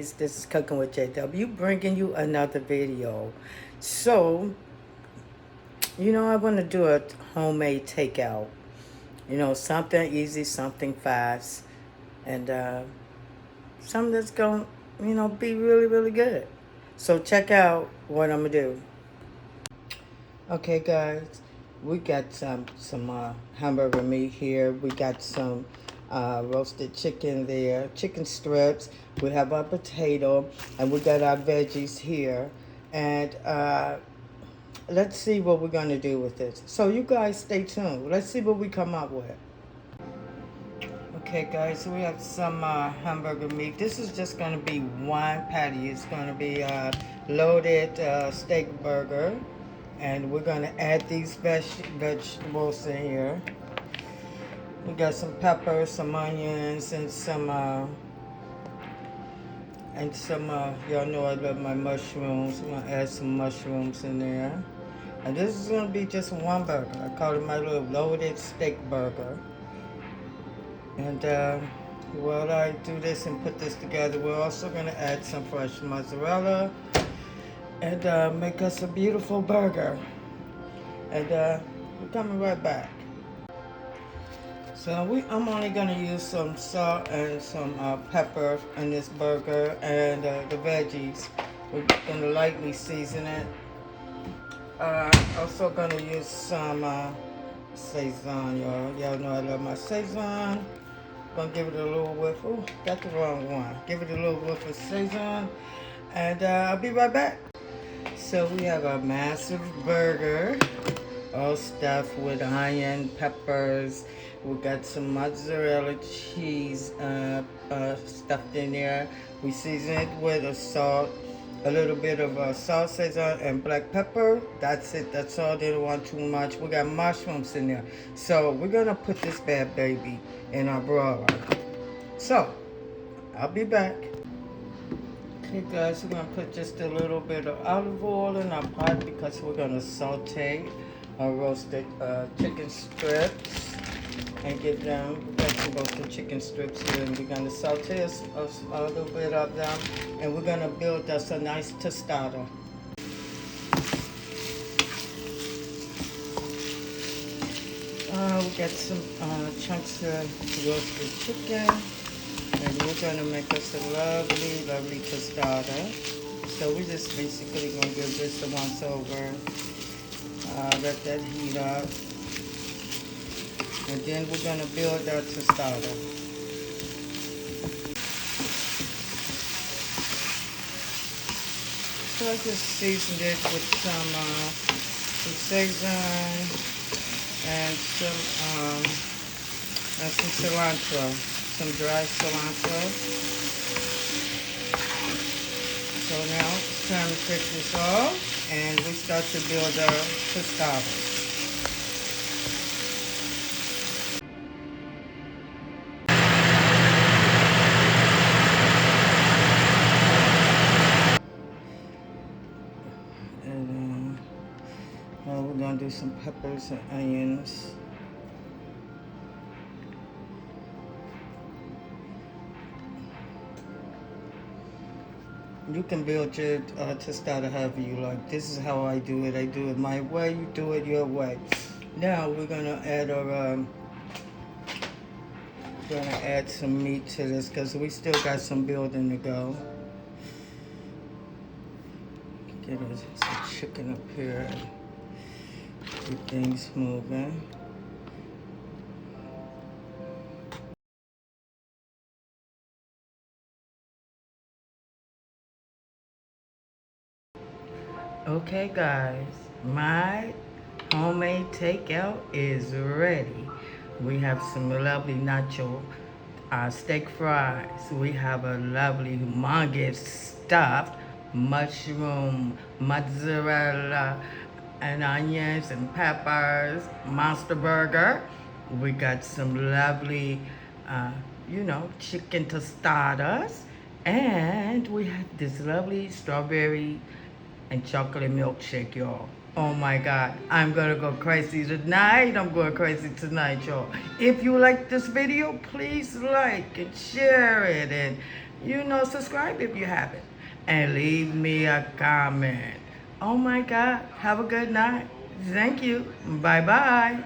ladies, this is Cooking with JW, bringing you another video. So, I want to do a homemade takeout. Something easy, something fast, and something that's going to, be really, really good. So check out what I'm going to do. Okay, guys, we got some hamburger meat here. We got some roasted chicken there, chicken strips. We have our potato, and we got our veggies here. And let's see what we're gonna do with this. So you guys stay tuned. Let's see what we come up with. Okay, guys, so we have some hamburger meat. This is just gonna be one patty. It's gonna be loaded steak burger. And we're gonna add these vegetables in here. We got some peppers, some onions, and some y'all know I love my mushrooms. I'm gonna add some mushrooms in there. And this is gonna be just one burger. I call it my little loaded steak burger. And while I do this and put this together, we're also gonna add some fresh mozzarella and make us a beautiful burger. And we're coming right back. So I'm only gonna use some salt and some pepper in this burger, and the veggies. We're gonna lightly season it. Also gonna use some Szechuan, y'all. Y'all know I love my Szechuan. Gonna give it a little whiff. Oh, got the wrong one. Give it a little whiff of Szechuan, and I'll be right back. So we have a massive burger, all stuffed with onion, peppers. We got some mozzarella cheese stuffed in there. We season it with a salt, a little bit of salt, Szechuan, and black pepper. That's it. That's all. They don't want too much. We got mushrooms in there. So we're gonna put this bad baby in our broiler. So I'll be back. Okay, guys, we're gonna put just a little bit of olive oil in our pot because we're gonna saute our roasted chicken strips and get them. We got some roasted chicken strips here, and we're gonna saute a little bit of them, and we're gonna build us a nice tostada. We got some chunks of roasted chicken. And we're going to make us a lovely, lovely tostada. So we're just basically going to give this a once over. Let that heat up. And then we're going to build our tostada. So I just seasoned it with some Szechuan and some cilantro. Some dry cilantro. So now it's time to take this off and we start to build our tostada. And now we're gonna do some peppers and onions. You can build your tostada however you like. This is how I do it. I do it my way. You do it your way. Now we're gonna add some meat to this because we still got some building to go. Get some chicken up here. Keep things moving. Okay, guys, my homemade takeout is ready. We have some lovely nacho steak fries. We have a lovely humongous stuffed mushroom, mozzarella, and onions and peppers monster burger. We got some lovely, chicken tostadas. And we have this lovely strawberry and chocolate milkshake, y'all. Oh my God, I'm gonna go crazy tonight. I'm going crazy tonight, y'all. If you like this video, please like and share it and, subscribe if you haven't. And leave me a comment. Oh my God, have a good night. Thank you. Bye-bye.